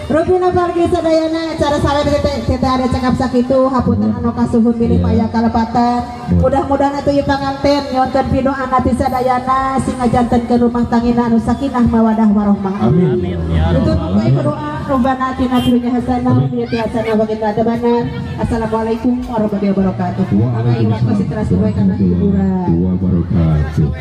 Rupina Pargi sadayana acara saleh kita ada cakap sakitu hapunten anu kasuhun pilih paya kalepatan. Mudah-mudahan atuh ieu panganten nyonkeun pidoan ati sadayana singa janten ke rumah tangina anu sakinah mawadah warahmah. Amin. Itu mugi doa robbana atina fid dunya hasanah wa fil akhirati hasanah wa qina adzabannar. Assalamualaikum warahmatullahi wabarakatuh. Amin waktu sitra sesuai kana hiburan. Wabarakatuh.